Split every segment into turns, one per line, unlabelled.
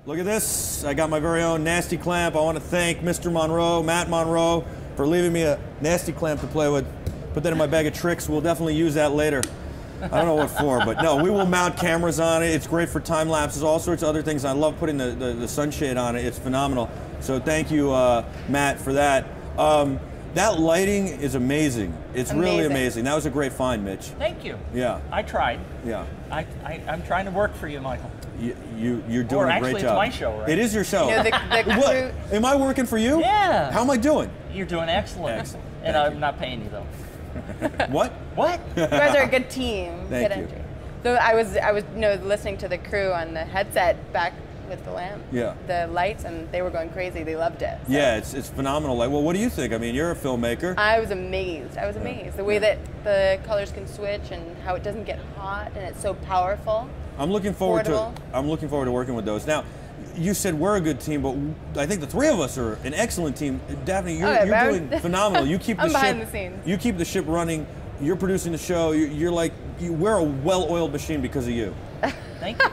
Look at this. I got my very own nasty clamp. I want to thank Mr. Monroe, Matt Monroe, for leaving me a nasty clamp to play with. Put that in my bag of tricks. We'll definitely use that later. I don't know what for, but no, we will mount cameras on it. It's great for time lapses, all sorts of other things. I love putting the sunshade on it. It's phenomenal. So thank you, Matt, for that. That lighting is amazing. It's really amazing. That was a great find, Mitch.
Thank you.
Yeah.
I tried.
Yeah.
I'm trying to work for you, Michael.
You're doing a great job.
It's my show, right?
It is your show.
You know, the crew...
What? Am I working for you?
Yeah.
How am I doing?
You're doing excellent.
Excellent.
And
Thank
I'm
you.
not paying you though.
What?
What?
You guys are a good team.
Thank
good
you.
energy. So I was listening to the crew on the headset back with the lamp.
Yeah.
The lights, and they were going crazy. They loved it. So.
Yeah, it's phenomenal. Like, well, what do you think? I mean, you're a filmmaker.
I was amazed. I was amazed. The way that the colors can switch and how it doesn't get hot and it's so powerful.
I'm looking forward
Affordable.
to working with those. Now, you said we're a good team, but I think the three of us are an excellent team. Daphne, you're doing phenomenal. You keep the
I'm
ship.
behind the scenes.
You keep the ship running. You're producing the show. We're a well-oiled machine because of you.
Thank you.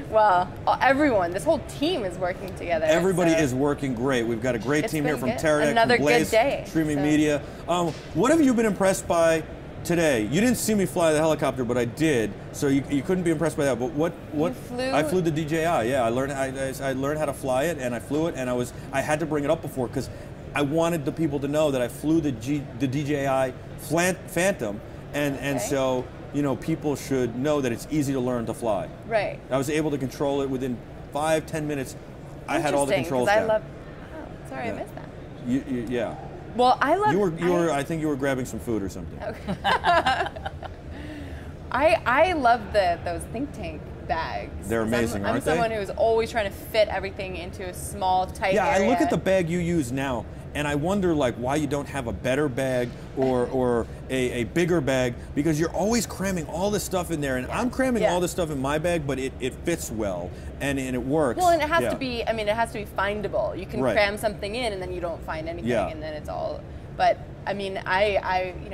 Well, everyone, this whole team is working together.
Everybody is working great. We've got a great team here from Teradek,
Another
from Blaze,
good day,
Streaming Media. What have you been impressed by today? You didn't see me fly the helicopter, but I did, so you couldn't be impressed by that. But what?
You flew?
I flew the DJI. Yeah, I learned how to fly it, and I flew it, and I had to bring it up before because I wanted the people to know that I flew the DJI Phantom, and so. You know, people should know that it's easy to learn to fly.
Right.
I was able to control it within 5-10 minutes. I had all the controls down.
Sorry, I missed that.
Yeah.
Well, I love.
I think you were grabbing some food or something.
Okay. I love those think tank bags.
They're amazing, aren't they?
I'm someone who's always trying to fit everything into a small, tight area.
I look at the bag you use now, and I wonder like why you don't have a better bag or a bigger bag, because you're always cramming all this stuff in there, and I'm cramming all this stuff in my bag, but it fits well and it works.
Well, and it has to be. I mean, it has to be findable. You can cram something in, and then you don't find anything, and then it's all. But I mean,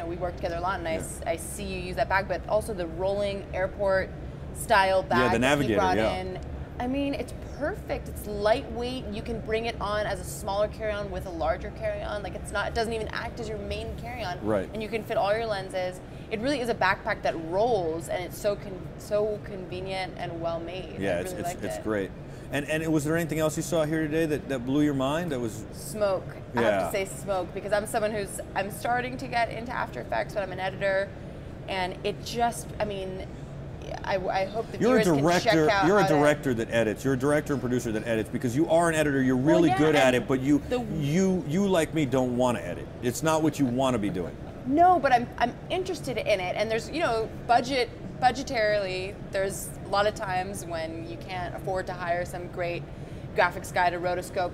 we work together a lot, and I see you use that bag, but also the rolling airport style bag
the Navigator,
that you brought in. I mean, it's perfect. It's lightweight. You can bring it on as a smaller carry-on with a larger carry-on. Like it doesn't even act as your main carry-on.
Right.
And you can fit all your lenses. It really is a backpack that rolls, and it's so convenient and well made.
Yeah, it's great. And was there anything else you saw here today that blew your mind? That was
smoke. I have to say smoke, because I'm someone I'm starting to get into After Effects, but I'm an editor, and it just, I mean, I hope the viewers can check out.
You're a director that edits. You're a director and producer that edits, because you are an editor. You're really good at it, but you like me don't want to edit. It's not what you want to be doing.
No, but I'm interested in it, and there's budgetarily there's a lot of times when you can't afford to hire some great graphics guy to rotoscope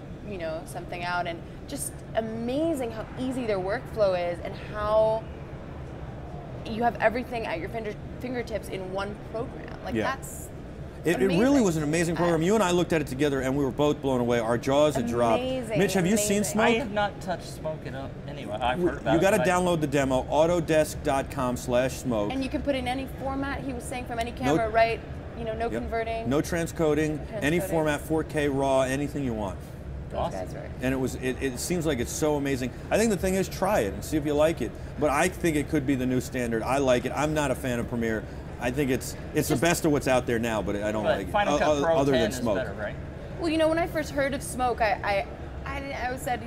something out, and just amazing how easy their workflow is and how you have everything at your fingertips in one program. Like that's
it really was an amazing program. You and I looked at it together, and we were both blown away. Our jaws had dropped. Mitch, have you seen Smoke?
I have not touched Smoke anyway. I've heard about it.
You got to download the demo, autodesk.com/smoke.
And you can put in any format. He was saying from any camera, right? No converting.
No transcoding. Any format, 4K, RAW, anything you want.
Awesome.
And it seems like it's so amazing. I think the thing is, try it and see if you like it. But I think it could be the new standard. I like it. I'm not a fan of Premiere. I think it's the best of what's out there now, but I don't like it.
Final Cut Pro
other
10
than Smoke.
is better, right?
Well, when I first heard of Smoke, I said,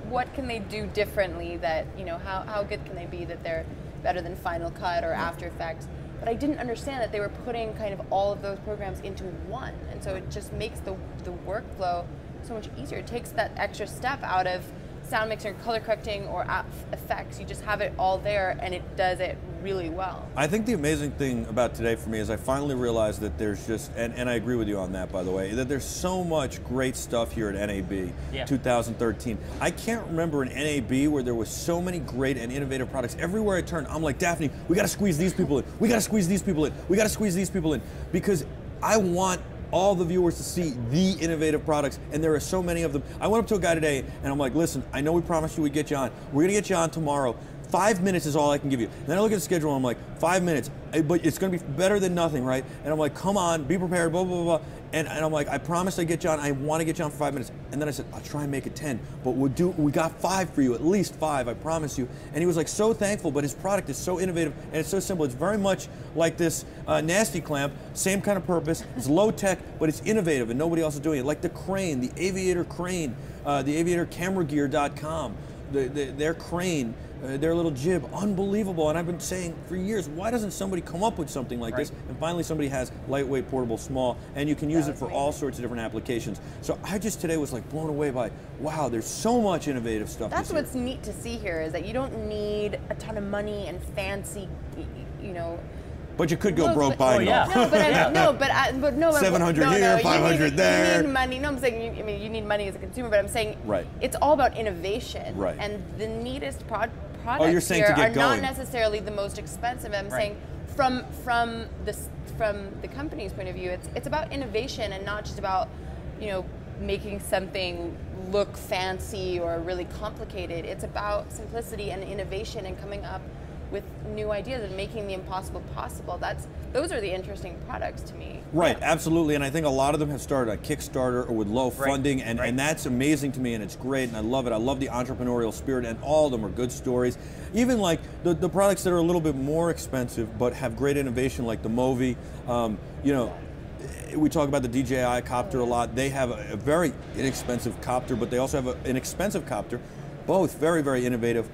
what can they do differently that, how good can they be that they're better than Final Cut or After Effects? But I didn't understand that they were putting kind of all of those programs into one. And so it just makes the workflow so much easier. It takes that extra step out of sound mixing, color correcting, or effects. You just have it all there, and it does it really well.
I think the amazing thing about today for me is I finally realized that there's just, and I agree with you on that, by the way, that there's so much great stuff here at NAB 2013. I can't remember an NAB where there was so many great and innovative products. Everywhere I turn, I'm like, Daphne, we got to squeeze these people in. We got to squeeze these people in. We got to squeeze these people in, because I want all the viewers to see the innovative products, and there are so many of them. I went up to a guy today, and I'm like, listen, I know we promised you we'd get you on. We're gonna get you on tomorrow. 5 minutes is all I can give you. And then I look at the schedule and I'm like, 5 minutes, but it's going to be better than nothing, right? And I'm like, come on, be prepared, blah, blah, blah. And I'm like, I promised I'd get you on. I want to get you on for 5 minutes. And then I said, I'll try and make it 10, but we got 5 for you, at least 5, I promise you. And he was like so thankful, but his product is so innovative and it's so simple. It's very much like this Nasty Clamp, same kind of purpose. It's low tech, but it's innovative and nobody else is doing it. Like the crane, the Aviator crane, the aviatorcameragear.com, their crane, their little jib, unbelievable. And I've been saying for years, why doesn't somebody come up with something like this? And finally somebody has lightweight, portable, small, and you can use it for all sorts of different applications. So I just today was like blown away by, wow, there's so much innovative stuff.
That's what's neat to see here, is that you don't need a ton of money and fancy, you know.
But you could go broke buying them.
But no,
700 here, 500 there.
You need money. No, I'm saying, I mean, you need money as a consumer, but I'm saying it's all about innovation.
Right.
And the neatest products
you're saying
here
to get
are
going.
not necessarily the most expensive. I'm saying from the company's point of view, it's about innovation and not just about, you know, making something look fancy or really complicated. It's about simplicity and innovation and coming up with new ideas and making the impossible possible. Those are the interesting products to me.
Right, absolutely, and I think a lot of them have started on Kickstarter or with low funding, and that's amazing to me, and it's great, and I love it. I love the entrepreneurial spirit, and all of them are good stories. Even like the products that are a little bit more expensive but have great innovation, like the Movi. You know, we talk about the DJI copter a lot. They have a very inexpensive copter, but they also have an expensive copter. Both very, very innovative.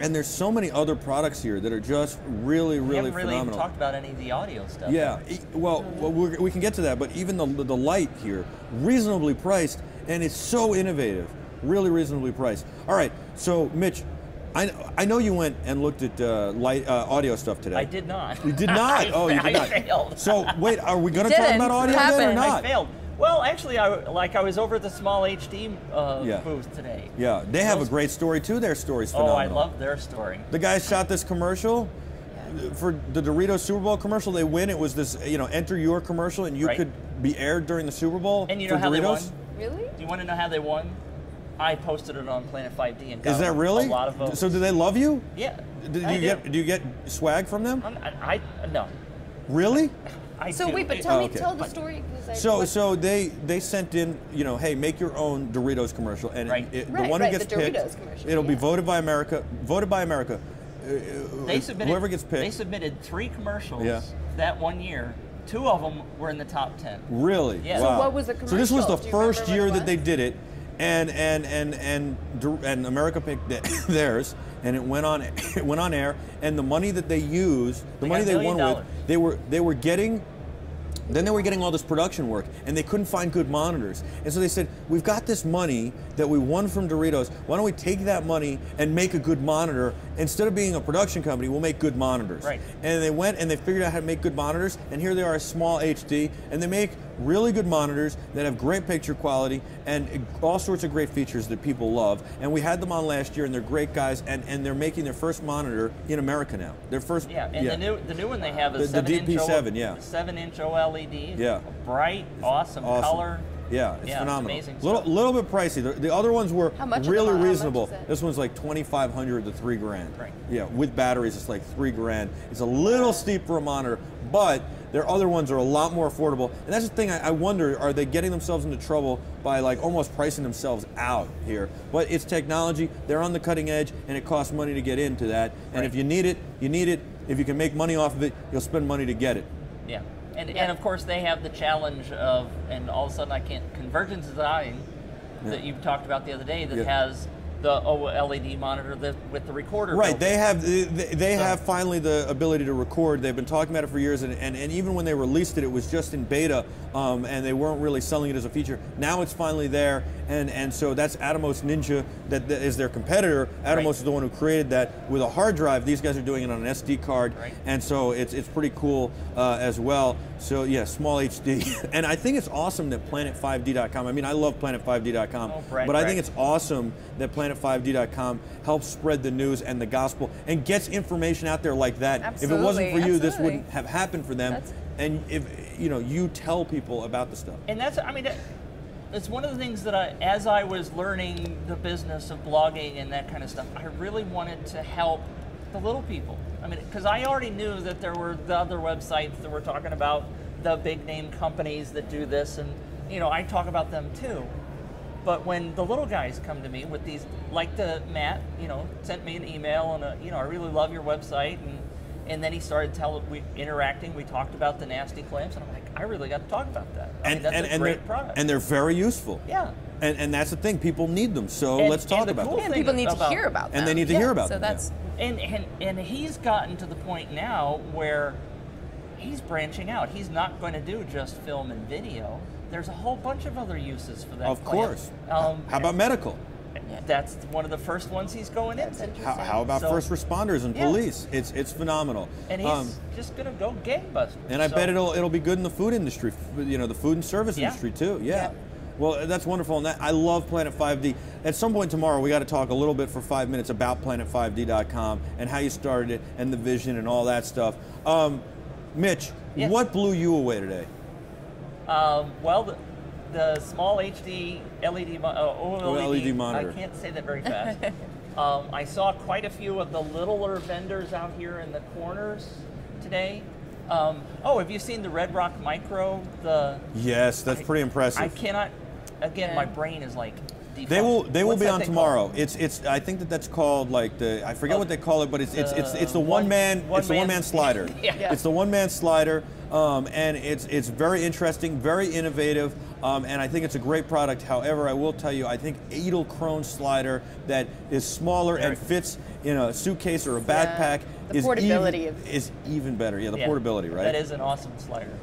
And there's so many other products here that are just really, really phenomenal. We haven't really
even talked about any of the audio stuff.
Yeah, well, we can get to that, but even the light here, reasonably priced, and it's so innovative, really reasonably priced. All right, so Mitch, I know you went and looked at audio stuff today.
I did not.
You did not? Oh, you did not.
I failed.
So wait, are we going to talk about audio then or not?
I failed. Well, actually, I was over at the Small HD booth today.
Yeah, they have a great story too. Their story's phenomenal.
Oh, I love their story.
The guys shot this commercial for the Doritos Super Bowl commercial. They win. It was this, you know, enter your commercial, and you could be aired during the Super Bowl.
And you know how they won?
Really?
Do you want to know how they won? I posted it on Planet5d and got
Is that really?
A lot of votes.
So do they love you?
Yeah.
Do you get swag from them?
No.
Really?
Wait, but tell the story.
So they sent in, you know, hey, make your own Doritos commercial, and the one who gets picked, it'll be voted by America. Whoever gets picked.
They submitted 3 commercials that one year. 2 of them were in the top 10.
Really?
Yeah.
Wow.
So what was the commercial?
So this was the first year that they did it, and America picked theirs, and it went on air, and the money that they used, the money they won with, they were getting all this production work, and they couldn't find good monitors. And so they said, we've got this money that we won from Doritos. Why don't we take that money and make a good monitor? Instead of being a production company, we'll make good monitors.
Right.
And they went and they figured out how to make good monitors, and here they are, a Small HD, and they make really good monitors that have great picture quality and all sorts of great features that people love. And we had them on last year, and they're great guys, and they're making their first monitor in America now. Their first.
Yeah, and the new one they have is
the DP7,
7-inch OLED.
Yeah.
Bright, awesome color.
Yeah, it's phenomenal.
Amazing
little bit pricey. The other ones were really reasonable.
How much is
this one's like $2,500 to $3 grand.
Right.
Yeah, with batteries, it's like $3 grand. It's a little steep for a monitor, but their other ones are a lot more affordable. And that's the thing. I wonder, are they getting themselves into trouble by like almost pricing themselves out here? But it's technology. They're on the cutting edge, and it costs money to get into that. And if you need it, you need it. If you can make money off of it, you'll spend money to get it.
Yeah. And of course they have the challenge of, and all of a sudden Convergence Design that you talked about the other day that has the OLED monitor with the recorder.
Right, they have finally the ability to record. They've been talking about it for years, and even when they released it, it was just in beta, and they weren't really selling it as a feature. Now it's finally there, and so that's Atomos Ninja that is their competitor. Atomos is the one who created that with a hard drive. These guys are doing it on an SD card, and so it's pretty cool as well. So yeah, Small HD, and I think it's awesome that Planet5d.com. I mean, I love Planet5d.com, but I think it's awesome that Planet5d.com helps spread the news and the gospel and gets information out there like that.
Absolutely.
If it wasn't for you, this wouldn't have happened for them. And if you tell people about the stuff.
And that's, I mean, it's one of the things that as I was learning the business of blogging and that kind of stuff, I really wanted to help the little people. I mean, because I already knew that there were the other websites that were talking about the big name companies that do this, and I talk about them too. But when the little guys come to me with these, like Matt, sent me an email and I really love your website, and then he started interacting. We talked about the nasty clamps, and I'm like, I really got to talk about that. That's a great product.
And they're very useful.
Yeah.
And that's the thing, people need them, so let's talk about them.
And people need to hear about them.
And they need to hear about them.
That's
and he's gotten to the point now where he's branching out. He's not going to do just film and video. There's a whole bunch of other uses for that.
Of course. How about medical?
That's one of the first ones he's going into.
How about first responders and police? It's phenomenal.
And he's just going to go gangbusters.
And I bet it'll be good in the food industry, the food and service industry too. Yeah. Well, that's wonderful, and I love Planet5d. At some point tomorrow, we got to talk a little bit for 5 minutes about Planet5d.com and how you started it and the vision and all that stuff. Mitch, what blew you away today?
Well, the small HD LED
OLED monitor.
I can't say that very fast. I saw quite a few of the littler vendors out here in the corners today. Have you seen the Red Rock Micro?
Yes, that's pretty impressive.
I cannot. Again, my brain is like.
They will be on tomorrow. It's I think that's called I forget what they call it, but it's the one man slider. It's the one man slider, and it's very interesting, very innovative, and I think it's a great product. However, I will tell you, I think Edelkrone slider that is smaller and fits in a suitcase or a backpack is even better. Yeah, the portability, right?
That is an awesome slider.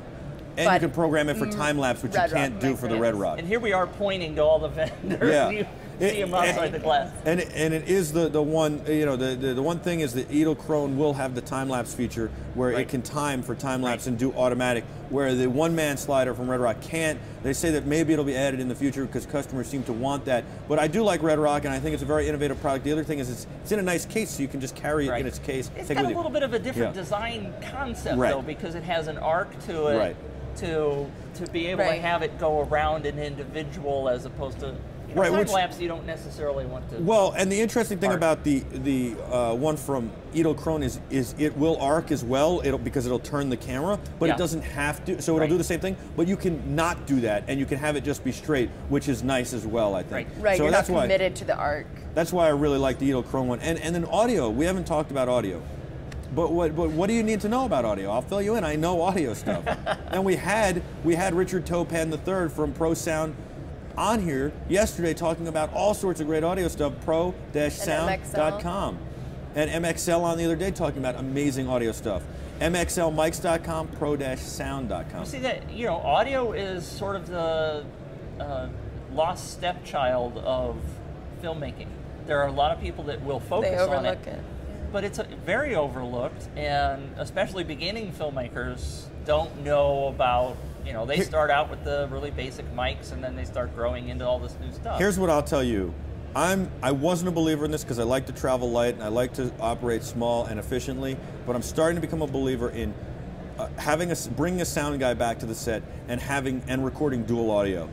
And you can program it for time lapse, which you can't do for the Red Rock.
And here we are pointing to all the vendors.
Yeah.
You see them outside the glass.
And it is the one, the one thing is that Edelkrone will have the time lapse feature where it can time for time lapse and do automatic, where the one man slider from Red Rock can't. They say that maybe it'll be added in the future because customers seem to want that. But I do like Red Rock, and I think it's a very innovative product. The other thing is it's in a nice case, so you can just carry it in its case.
It's got a little bit of a different design concept, though, because it has an arc to it.
Right.
To be able to have it go around an individual as opposed to time lapse, you don't necessarily want to.
Well, and the interesting thing about the one from Edelkrone is it will arc as well. Because it'll turn the camera, but it doesn't have to. So it'll do the same thing, but you can not do that, and you can have it just be straight, which is nice as well, I think.
Right.
So
you're not committed to the arc.
That's why I really like the Edelkrone one, and then audio. We haven't talked about audio. But what do you need to know about audio? I'll fill you in. I know audio stuff. And we had Richard Topan III from Pro Sound on here yesterday talking about all sorts of great audio stuff, pro-sound.com. And MXL on the other day talking about amazing audio stuff. MXLmics.com, pro-sound.com.
You see that, audio is sort of the lost stepchild of filmmaking. There are a lot of people that will focus on it. But it's very overlooked, and especially beginning filmmakers don't know about, they start out with the really basic mics, and then they start growing into all this new stuff.
Here's what I'll tell you. I wasn't a believer in this because I like to travel light, and I like to operate small and efficiently, but I'm starting to become a believer in bringing a sound guy back to the set and recording dual audio.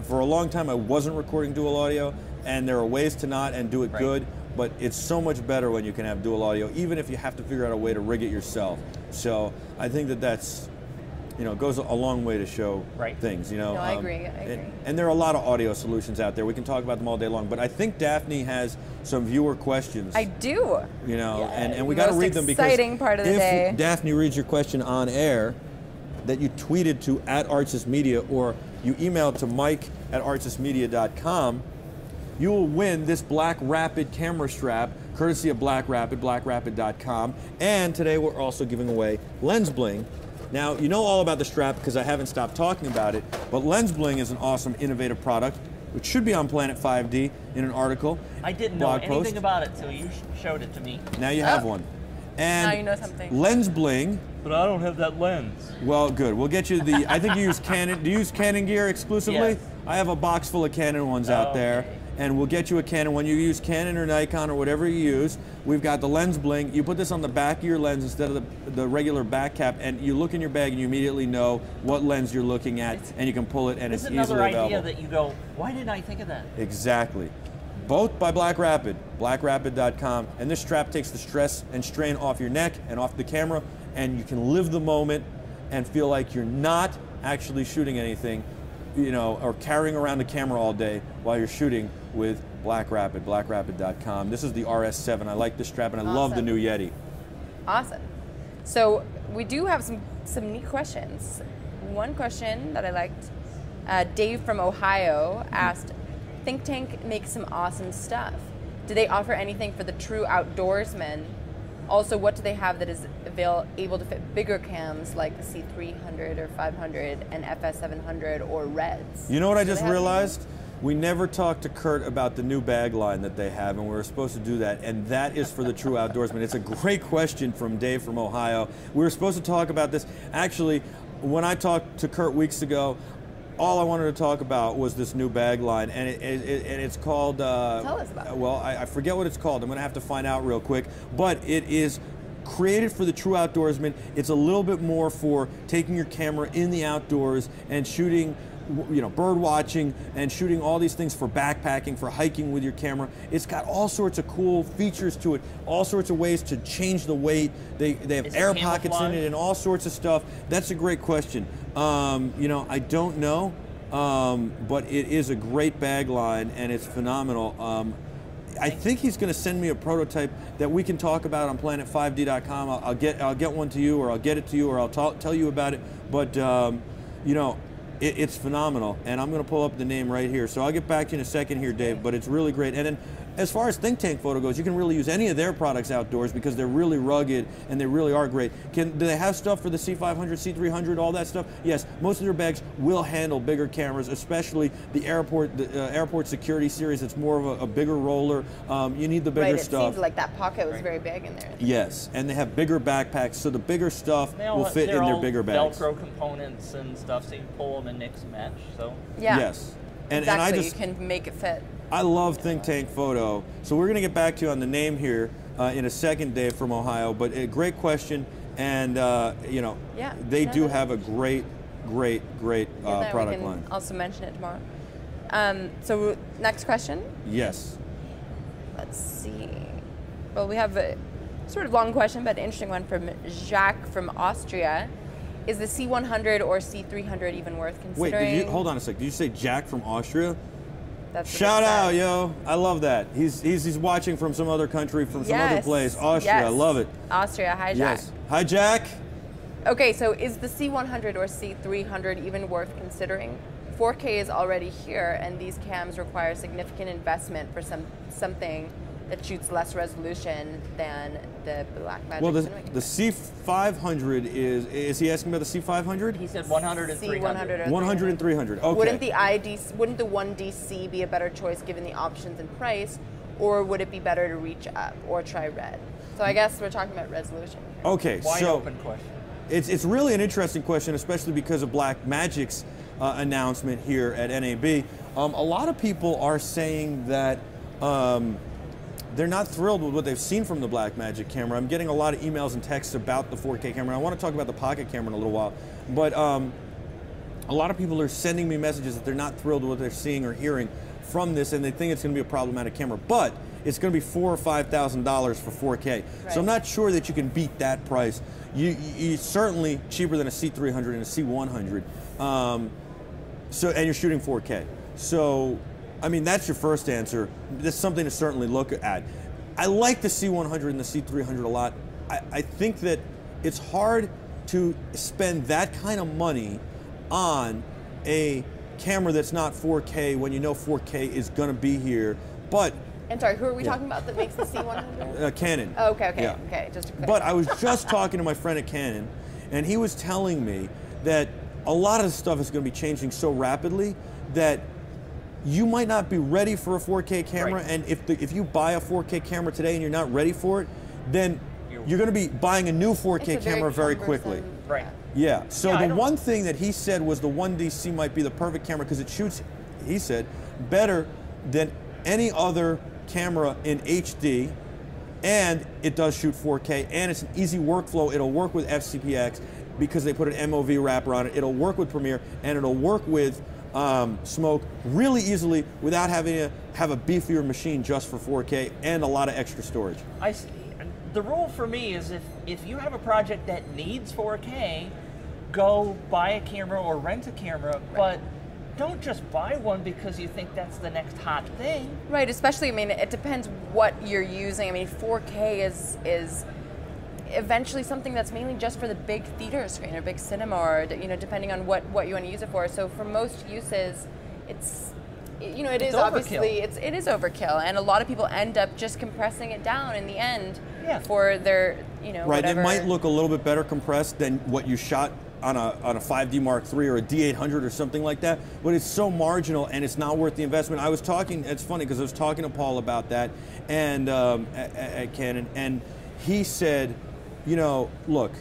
For a long time, I wasn't recording dual audio, and there are ways to not and do it good. But it's so much better when you can have dual audio, even if you have to figure out a way to rig it yourself. So I think that's, goes a long way to show things.
No, I agree.
And there are a lot of audio solutions out there. We can talk about them all day long. But I think Daphne has some viewer questions.
I do.
And we got to read them because
exciting part of the day.
If Daphne reads your question on air, that you tweeted to @ArtsisMedia or you emailed to mike@artsismedia.com. You will win this Black Rapid camera strap, courtesy of Black Rapid, blackrapid.com. And today we're also giving away Lens Bling. Now, you know all about the strap because I haven't stopped talking about it, but Lens Bling is an awesome, innovative product, which should be on Planet5d in an article.
I didn't know anything about it until you showed it to me.
Now you have one. And
now you know something.
Lens Bling.
But I don't have that lens.
Well, good. We'll get you I think you use Canon. Do you use Canon gear exclusively?
Yes.
I have a box full of Canon ones out there. and we'll get you a Canon. When you use Canon or Nikon or whatever you use, we've got the lens blink. You put this on the back of your lens instead of the regular back cap, and you look in your bag and you immediately know what lens you're looking at, and you can pull it, and it's easily available.
This is another idea that you go, why didn't I think of that?
Exactly. Both by Black Rapid, blackrapid.com, and this strap takes the stress and strain off your neck and off the camera, and you can live the moment and feel like you're not actually shooting anything, you know, or carrying around the camera all day while you're shooting with Black Rapid, blackrapid.com. This is the RS7. I like this strap, and I love the new Yeti.
Awesome. So we do have some neat questions. One question that I liked, Dave from Ohio asked, Think Tank makes some awesome stuff. Do they offer anything for the true outdoorsman? Also, what do they have that is able to fit bigger cams like the C300 or 500 and FS700 or Reds?
You know what I just realized? We never talked to Kurt about the new bag line that they have, and we were supposed to do that, and that is for the true outdoorsman. It's a great question from Dave from Ohio. We were supposed to talk about this. Actually, when I talked to Kurt weeks ago, all I wanted to talk about was this new bag line, and it's called...
Tell us about it.
Well, I forget what it's called. I'm going to have to find out real quick, but it is created for the true outdoorsman. It's a little bit more for taking your camera in the outdoors and shooting, you know, bird watching and shooting all these things for backpacking, for hiking with your camera. It's got all sorts of cool features to it, all sorts of ways to change the weight. They have air pockets in it and all sorts of stuff. That's a great question. You know, I don't know, but it is a great bag line and it's phenomenal. I think he's going to send me a prototype that we can talk about on Planet5d.com. I'll get one to you, or I'll get it to you, or I'll tell you about it. But you know, it's phenomenal, and I'm going to pull up the name right here. So I'll get back to you in a second here, Dave, but it's really great. And then as far as Think Tank Photo goes, you can really use any of their products outdoors because they're really rugged and they really are great. Do they have stuff for the C500, C300, all that stuff? Yes, most of their bags will handle bigger cameras, especially the airport security series. It's more of a bigger roller. You need the bigger stuff.
It seems like that pocket was very big in there.
Yes, and they have bigger backpacks, so the bigger stuff will fit in their bigger bags.
Velcro components and stuff, so you can pull them and mix and match. So
yeah.
Yes. And
exactly, you can make it fit.
I love Think Tank Photo. So we're going to get back to you on the name here in a second, Dave from Ohio. But a great question, and you know, they do have a great product line.
Also mention it tomorrow. So next question.
Yes.
Let's see. Well, we have a sort of long question, but an interesting one from Jacques from Austria. Is the C100 or C300 even worth considering?
Wait, hold on a sec. Did you say Jack from Austria?
That's
Shout out, yo! I love that. He's watching from some other country, from some other place. Austria, I love it.
Austria, hi Jack.
Yes. Hi Jack.
Okay, so is the C100 or C300 even worth considering? 4K is already here, and these cams require significant investment for something that shoots less resolution than the Blackmagic.
Well, the C500 is he asking about the C500?
He said 100 and 300.
100 and 300. Okay.
Wouldn't the 1DC be a better choice given the options and price, or would it be better to reach up or try Red? So I guess we're talking about resolution here.
Okay,
Wide open question.
It's really an interesting question, especially because of Blackmagic's announcement here at NAB. A lot of people are saying that they're not thrilled with what they've seen from the Blackmagic camera. I'm getting a lot of emails and texts about the 4K camera. I want to talk about the Pocket camera in a little while, but a lot of people are sending me messages that they're not thrilled with what they're seeing or hearing from this, and they think it's going to be a problematic camera. But it's going to be $4,000 or $5,000 for 4K. Right. So I'm not sure that you can beat that price. You certainly cheaper than a C300 and a C100. And you're shooting 4K. So, I mean, that's your first answer. That's something to certainly look at. I like the C100 and the C300 a lot. I think that it's hard to spend that kind of money on a camera that's not 4K when you know 4K is going to be here. But
and sorry, who are we talking about that makes the C100?
Canon.
Oh, okay. Just to clarify.
But I was just talking to my friend at Canon, and he was telling me that a lot of the stuff is going to be changing so rapidly that you might not be ready for a 4K camera, and if you buy a 4K camera today and you're not ready for it, then you're going to be buying a new 4K camera very quickly.
Right.
Yeah. So the one thing that he said was the 1DC might be the perfect camera because it shoots, he said, better than any other camera in HD, and it does shoot 4K, and it's an easy workflow. It'll work with FCPX because they put an MOV wrapper on it. It'll work with Premiere, and it'll work with Smoke really easily without having to have a beefier machine just for 4K and a lot of extra storage.
I see. The rule for me is if you have a project that needs 4K, go buy a camera or rent a camera, but don't just buy one because you think that's the next hot thing.
Right, especially, I mean, it depends what you're using. I mean, 4K is eventually something that's mainly just for the big theater screen or big cinema, or, you know, depending on what you want to use it for. So for most uses, it's, you know, it is obviously, it is overkill, and a lot of people end up just compressing it down in the end for their, you know,
right.
whatever.
It might look a little bit better compressed than what you shot on a 5D Mark III or a D800 or something like that, but it's so marginal and it's not worth the investment. I was talking, it's funny because I was talking to Paul about that and at Canon, and he said, you know, look,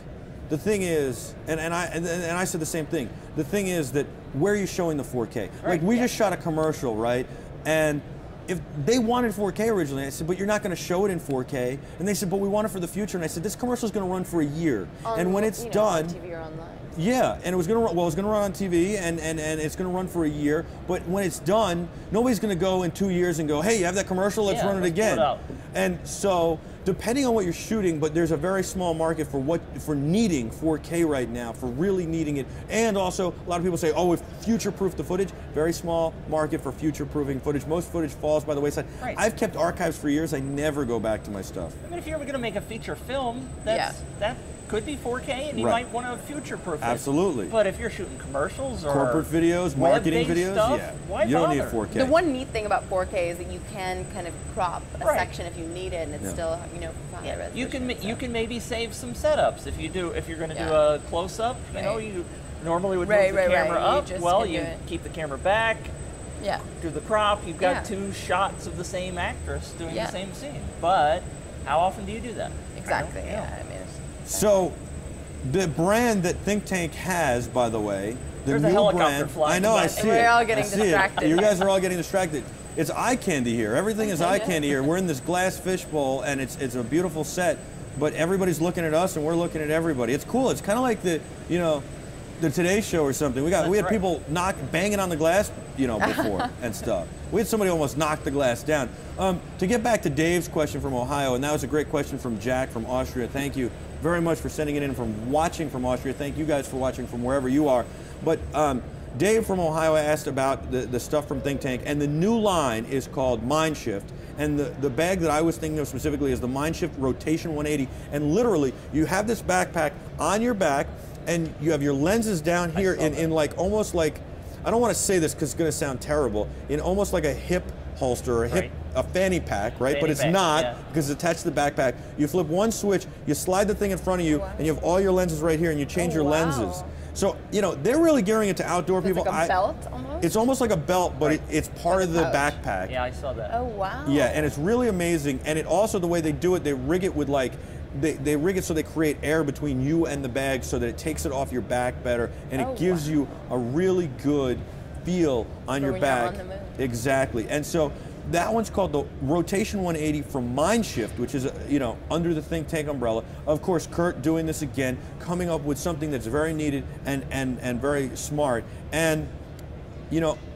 the thing is, and I said the same thing. The thing is that where are you showing the 4K? Right. Like we just shot a commercial, right? And if they wanted 4K originally, I said, but you're not going to show it in 4K. And they said, but we want it for the future. And I said, this commercial is going to run for a year. And when it's done,
on TV or online.
Yeah, and it was going to run. Well, it was going to run on TV, and it's going to run for a year. But when it's done, nobody's going to go in 2 years and go, "Hey, you have that commercial? Let's run it again."
Put it out.
And so, depending on what you're shooting, but there's a very small market for needing 4K right now, for really needing it. And also, a lot of people say, "Oh, we've future-proofed the footage." Very small market for future-proofing footage. Most footage falls by the wayside.
Right.
I've kept archives for years. I never go back to my stuff.
I mean, if you're going to make a feature film, that could be 4K, and you might want to future-proof it.
Absolutely.
But if you're shooting commercials or
corporate videos, marketing videos,
stuff, why
you don't need
bother?
4K.
The one neat thing about 4K is that you can kind of crop a section if you need it, and it's still, you know, high resolution.
You can maybe save some setups if you're going to do a close-up. You know, you normally would move the camera up. You keep the camera back.
Yeah.
Do the crop. You've got 2 shots of the same actress doing the same scene. But how often do you do that?
Exactly. I mean,
so, the brand that Think Tank has, by the way,
There's
new
a helicopter
brand.
flying
I know,
by.
I see
We're
it.
all getting
I see
distracted.
It. You guys are all getting distracted. It's eye candy here. Everything is eye candy here. We're in this glass fishbowl, and it's a beautiful set. But everybody's looking at us, and we're looking at everybody. It's cool. It's kind of like the Today Show or something. We had people banging on the glass, before and stuff. We had somebody almost knock the glass down. To get back to Dave's question from Ohio, and that was a great question from Jack from Austria. Thank you very much for sending it in, from watching from Austria. Thank you guys for watching from wherever you are. But Dave from Ohio asked about the stuff from Think Tank, and the new line is called Mindshift. And the bag that I was thinking of specifically is the Mindshift Rotation 180. And literally, you have this backpack on your back, and you have your lenses down here in like almost like, I don't want to say this because it's going to sound terrible, in almost like a hip holster or a fanny pack, right? But it's not because it's attached to the backpack. You flip one switch, you slide the thing in front of you, and you have all your lenses right here, and you change your lenses. So, they're really gearing it to outdoor people.
It's like a belt almost?
It's almost like a belt, but it's part of the backpack.
Yeah, I saw that.
Oh, wow.
Yeah, and it's really amazing. And it also, the way they do it, they rig it with they rig it so they create air between you and the bag so that it takes it off your back better, and it gives you a really good feel on your back.
On the move.
Exactly. And so that one's called the Rotation 180 from Mindshift, which is under the Think Tank umbrella. Of course, Kurt doing this again, coming up with something that's very needed and very smart. And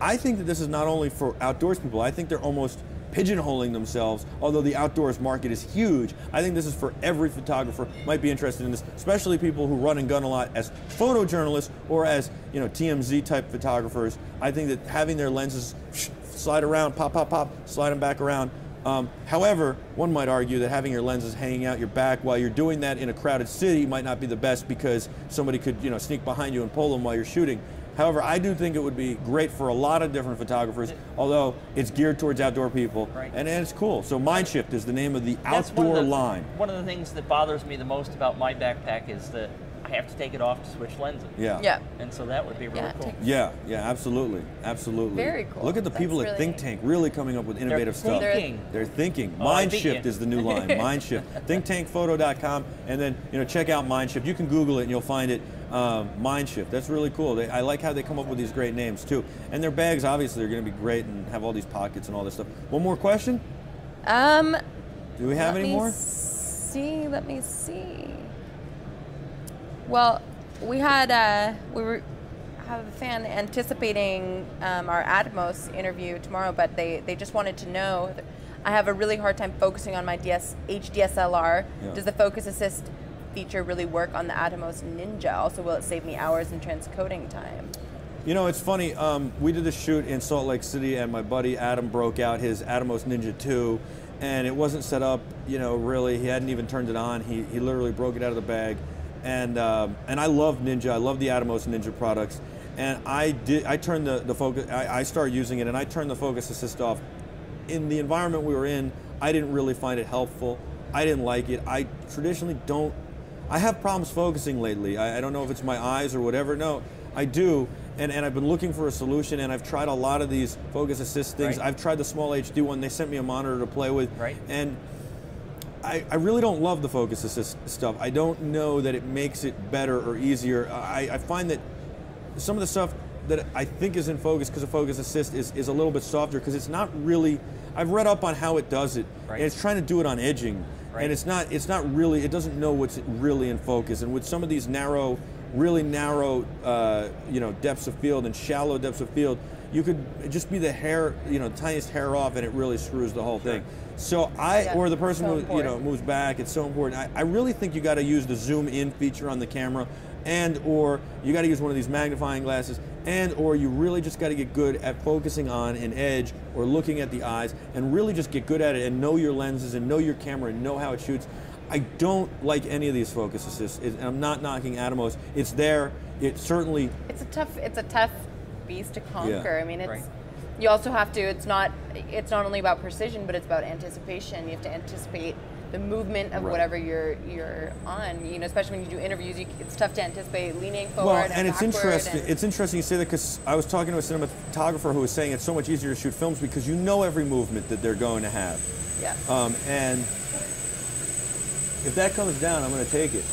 I think that this is not only for outdoors people. I think they're almost pigeonholing themselves, although the outdoors market is huge. I think this is for every photographer might be interested in this, especially people who run and gun a lot as photojournalists or as TMZ type photographers. I think that having their lenses slide around, pop, pop, pop, slide them back around. However, one might argue that having your lenses hanging out your back while you're doing that in a crowded city might not be the best, because somebody could sneak behind you and pull them while you're shooting. However, I do think it would be great for a lot of different photographers, although it's geared towards outdoor people, and it's cool. So Mindshift is the name of the outdoor line.
One of the things that bothers me the most about my backpack is that I have to take it off to switch lenses.
Yeah.
And so that would be really cool.
Yeah, absolutely.
Very cool.
Look at the people at Think Tank really coming up with innovative stuff. They're thinking. Mindshift is the new line. Mindshift. ThinkTankPhoto.com, and then check out Mindshift. You can Google it and you'll find it. Mind Shift. That's really cool. I like how they come up with these great names too. And their bags obviously are going to be great and have all these pockets and all this stuff. One more question?
Do
we have any more?
Let me see. Well, we have a fan anticipating our Atmos interview tomorrow, but they just wanted to know. I have a really hard time focusing on my HDSLR.
Yeah.
Does the focus assist feature really work on the Atomos Ninja? Also, will it save me hours in transcoding time?
You know, it's funny. We did a shoot in Salt Lake City, and my buddy Adam broke out his Atomos Ninja 2, and it wasn't set up. You know, really, he hadn't even turned it on. He literally broke it out of the bag, and I love Ninja. I love the Atomos Ninja products, and I turned the focus. I started using it, and I turned the focus assist off. In the environment we were in, I didn't really find it helpful. I didn't like it. I traditionally don't. I have problems focusing lately. I don't know if it's my eyes or whatever. No, I do. And I've been looking for a solution, and I've tried a lot of these focus assist things.
Right.
I've tried the small HD one. They sent me a monitor to play with.
Right.
And I really don't love the focus assist stuff. I don't know that it makes it better or easier. I find that some of the stuff that I think is in focus because of focus assist is a little bit softer because it's not really. I've read up on how it does it,
right.
and it's trying to do it on edging, right. And it's not really. It doesn't know what's really in focus. And with some of these really narrow, depths of field and shallow depths of field, you could just be the hair, tiniest hair off, and it really screws the whole thing. So or the person who moves back. It's so important. I really think you got to use the zoom in feature on the camera, or you got to use one of these magnifying glasses, or you really just got to get good at focusing on an edge or looking at the eyes, and really just get good at it and know your lenses and know your camera and know how it shoots. I don't like any of these focus assists, and I'm not knocking Atomos. It's there. It certainly.
It's a tough beast to conquer.
Yeah.
I mean, it's.
Right.
You also have to. It's not only about precision, but it's about anticipation. You have to anticipate the movement of
right.
whatever you're on. Especially when you do interviews, it's tough to anticipate leaning forward
Well,
and
it's interesting. It's interesting you say that because I was talking to a cinematographer who was saying it's so much easier to shoot films because you know every movement that they're going to have.
Yeah.
And if that comes down, I'm going to take it.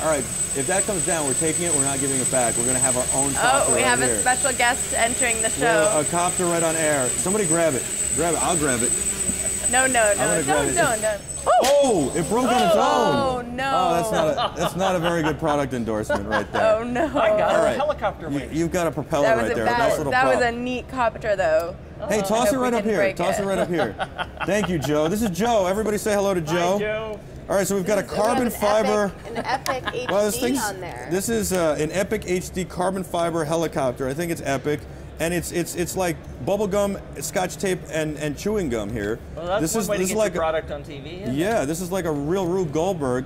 All right, if that comes down, we're taking it. We're not giving it back. We're going to have our own copter.
Oh, we
right
have
here.
a special guest entering the show.
A copter right on air. Somebody grab it. Grab it. I'll grab it.
No, don't.
Oh, it broke on its own.
Oh no.
Oh, that's not a very good product endorsement right there.
Oh no.
I got
All
a
right.
helicopter wing.
You've got a propeller
That was
right
a
there.
bad,
Nice little
that
prop.
was a neat copter though.
Hey, toss it
hope
right
we
up
didn't
here.
break
Toss
it.
it right up here. Thank you, Joe. This is Joe. Everybody say hello to Joe.
Hi, Joe.
All right, so we've got a carbon fiber.
An Epic HD
Well,
on there.
This is an Epic HD carbon fiber helicopter. I think it's Epic, and it's like bubble gum, Scotch tape, and chewing gum here.
Well, that's
this
one way to
is
get
like
your product on TV. Isn't it?
Yeah, this is like a real Rube Goldberg,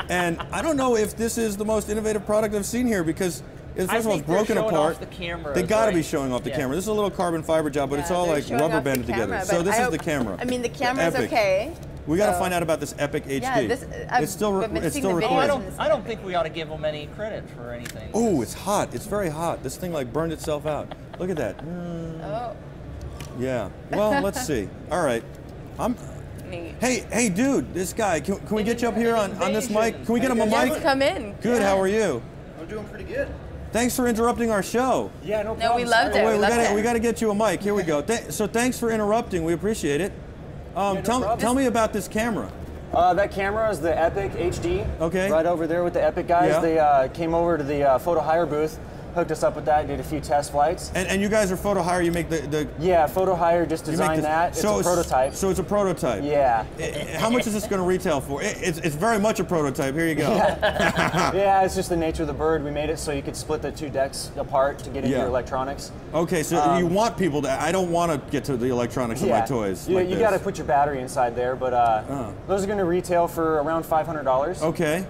and I don't know if this is the most innovative product I've seen here because. First of all, it's broken apart.
Off the cameras,
they got to be
right?
showing off the
Yeah.
camera. This is a little carbon fiber job, but it's all
they're
like
showing
rubber
off the
banded together.
camera,
So
but
this
I
is the
hope-
camera.
I mean, the camera's
Epic.
okay.
We got to
so-
find out about this Epic HD.
Yeah,
it's still
I've been
it's
seeing
still
the videos.
recording.
I don't think we ought to give them any credit for anything.
Oh, it's hot. It's very hot. This thing like burned itself out. Look at that.
Oh,
Yeah. Well, let's see. All right.
neat.
Hey, dude. This guy. Can we get you up here on this mic? Can we get him a
Yes,
mic?
come in.
Good.
Yeah.
How are you?
I'm doing pretty good.
Thanks for interrupting our show.
Yeah, no
No,
problem.
we loved
Sorry.
it.
Wait,
we loved it.
we got to get you a mic. Here we go. So thanks for interrupting. We appreciate it.
problem.
Tell me about this camera.
That camera is the Epic HD.
Okay.
Right over there with the Epic guys.
Yeah.
They came over to the photo hire booth, hooked us up with that, did a few test flights.
And you guys are photo hire. You make the
Yeah, photo hire just
you make
designed
this-
that. It's
so
a prototype.
So it's a prototype.
Yeah.
How much is this going to retail for? It's very much a prototype. Here you go.
Yeah, it's just the nature of the bird. We made it so you could split the two decks apart to get into
Yeah.
your electronics.
Okay, so you want people to. I don't want to get to the electronics of my toys.
Yeah,
like
you
this.
got to put your battery inside there, but those are going to retail for around $500.
Okay.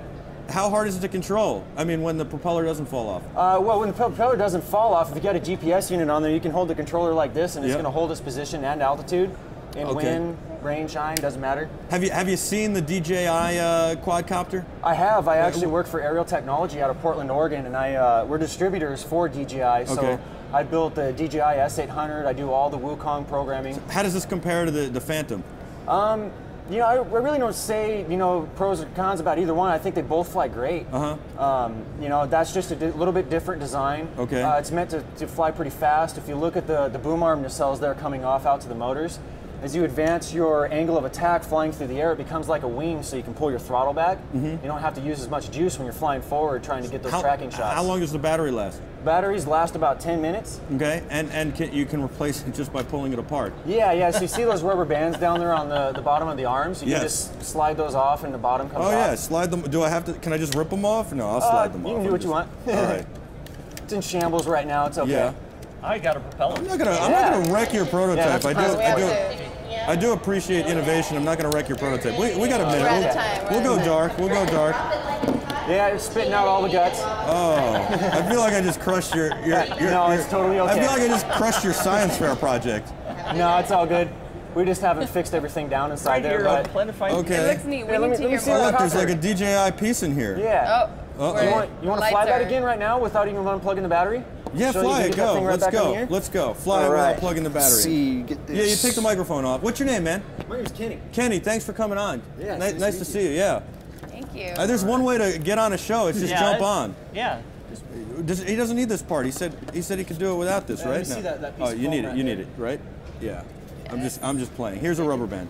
How hard is it to control? I mean, when the propeller doesn't fall off.
Well, when the propeller doesn't fall off, if you got a GPS unit on there, you can hold the controller like this, and it's
Yep.
going to hold its position and altitude in
Okay.
wind, rain, shine, doesn't matter.
Have you seen the DJI quadcopter?
I have. I actually work for Aerial Technology out of Portland, Oregon, and we're distributors for DJI. So
Okay.
I built the DJI S800. I do all the Wukong programming.
How does this compare to the Phantom?
You know, I really don't say, you know, pros or cons about either one. I think they both fly great. You know, that's just a little bit different design.
Okay.
It's meant to fly pretty fast. If you look at the boom arm nacelles there coming off out to the motors, as you advance your angle of attack flying through the air, it becomes like a wing, so you can pull your throttle back. You don't have to use as much juice when you're flying forward trying to get those tracking shots.
How long does the battery last?
Batteries last about 10 minutes.
Okay, and you can replace it just by pulling it apart.
Yeah, so you see those rubber bands down there on the bottom of the arms? You can just slide those off and the bottom comes off.
Oh yeah, slide them. Do I have to, can I just rip them off? No, I'll slide them off.
You can do what you want.
All right.
It's in shambles right now, it's okay.
Yeah.
I got a propeller.
I'm not gonna wreck your prototype.
Yeah,
I do appreciate innovation. I'm not gonna wreck your prototype. We got a minute.
We're out of time.
We'll go dark. We'll go dark.
Yeah, it's spitting out all the guts.
Oh, I feel like I just crushed your
no, it's totally okay.
I feel like I just crushed your science fair project.
No, it's all good. We just haven't fixed everything down inside
Right
there.
here on Planet5d.
Okay.
It looks neat. We need to hear
see
more.
Oh, look,
that
there's like
copter.
a DJI piece in here.
Yeah.
Oh,
You want to fly that again right now without even unplugging the battery?
Yeah,
So you
fly
can
it.
get that
Go.
thing right
Let's
back in the
go.
air?
Let's go. Fly it
All
without
right.
plugging the battery.
See, get this.
Yeah, you take the microphone off. What's your name, man?
My name's Kenny.
Kenny, thanks for coming on.
Yeah,
nice to see you. Yeah.
Thank you.
There's one way to get on a show. It's just jump on.
Yeah.
He doesn't need this part. He said he could do it without this,
let me
right?
see that piece
Oh,
of
you
foam
need it.
right
You
there.
need it, right? Yeah. I'm just playing. Here's a rubber band.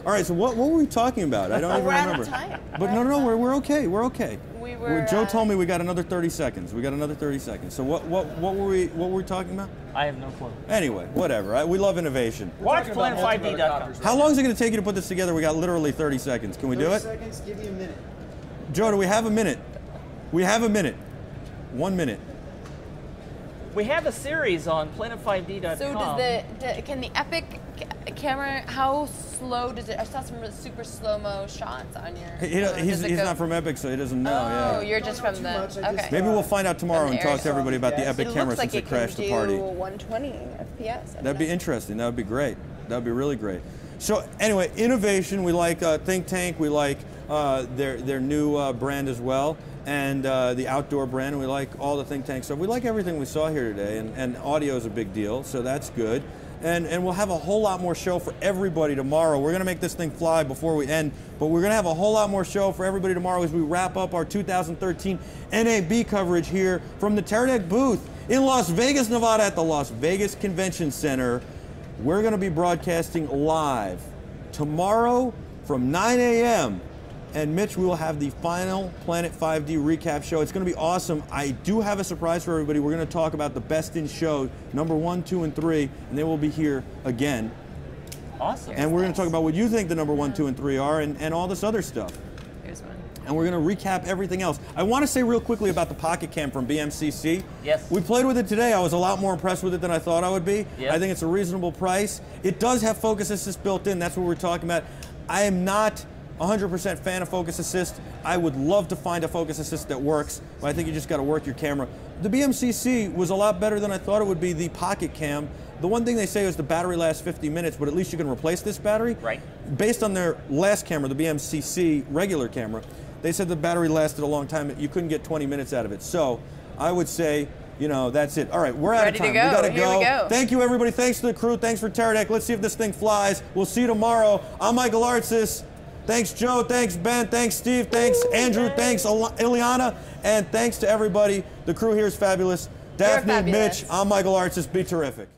All right. So what were we talking about? I don't even
We're out
remember.
of time.
But no, we're okay. We're okay.
We were.
Joe told me we got another 30 seconds. We got another 30 seconds. So what were we talking about?
I have no clue.
Anyway, whatever. We love innovation.
Watch Planet5d.com.
How long is it going to take you to put this together? We got literally 30 seconds. Can we do it?
30 seconds, give you a minute.
Joe, do we have a minute? We have a minute. 1 minute.
We have a series on Planet5d.com.
So does can the Epic camera, how slow does it? I saw some super slow-mo shots on your.
He's not from Epic, so he doesn't know.
Oh,
Yeah.
you're just from the. Okay.
Maybe we'll find out tomorrow
From
and
the
talk to
air
everybody about the Epic
It
camera
looks like
since it crashed
can
the party.
do 120 FPS.
That'd be interesting. That would be great. That would be really great. So anyway, innovation. We like Think Tank. We like their new brand as well, and the outdoor brand. And we like all the Think Tank stuff. We like everything we saw here today, and audio is a big deal, so that's good. And we'll have a whole lot more show for everybody tomorrow. We're going to make this thing fly before we end, but we're going to have a whole lot more show for everybody tomorrow as we wrap up our 2013 NAB coverage here from the Teradek booth in Las Vegas, Nevada at the Las Vegas Convention Center. We're going to be broadcasting live tomorrow from 9 a.m. And Mitch, we will have the final Planet5d recap show. It's going to be awesome. I do have a surprise for everybody. We're going to talk about the best in show, number 1, 2, and 3, and they will be here again.
Awesome.
And we're going to talk about what you think the number 1, 2, and 3 are, and all this other stuff.
Here's one.
And we're going to recap everything else. I want to say real quickly about the Pocket Cam from BMCC.
Yes.
We played with it today. I was a lot more impressed with it than I thought I would be.
Yep.
I think it's a reasonable price. It does have focus assist built in. That's what we're talking about. I am not 100% fan of focus assist. I would love to find a focus assist that works, but I think you just got to work your camera. The BMCC was a lot better than I thought it would be, the Pocket Cam. The one thing they say is the battery lasts 50 minutes, but at least you can replace this battery.
Right.
Based on their last camera, the BMCC regular camera, they said the battery lasted a long time. You couldn't get 20 minutes out of it. So I would say, you know, that's it. All right, we're out
Ready
of time.
to go.
We gotta
Here we go.
Thank you, everybody. Thanks to the crew. Thanks for Teradek. Let's see if this thing flies. We'll see you tomorrow. I'm Michael Artsis. Thanks, Joe. Thanks, Ben. Thanks, Steve. Thanks, Andrew. Thanks, Ileana. And thanks to everybody. The crew here is fabulous. Daphne,
fabulous.
Mitch, I'm Michael Artsis. Be terrific.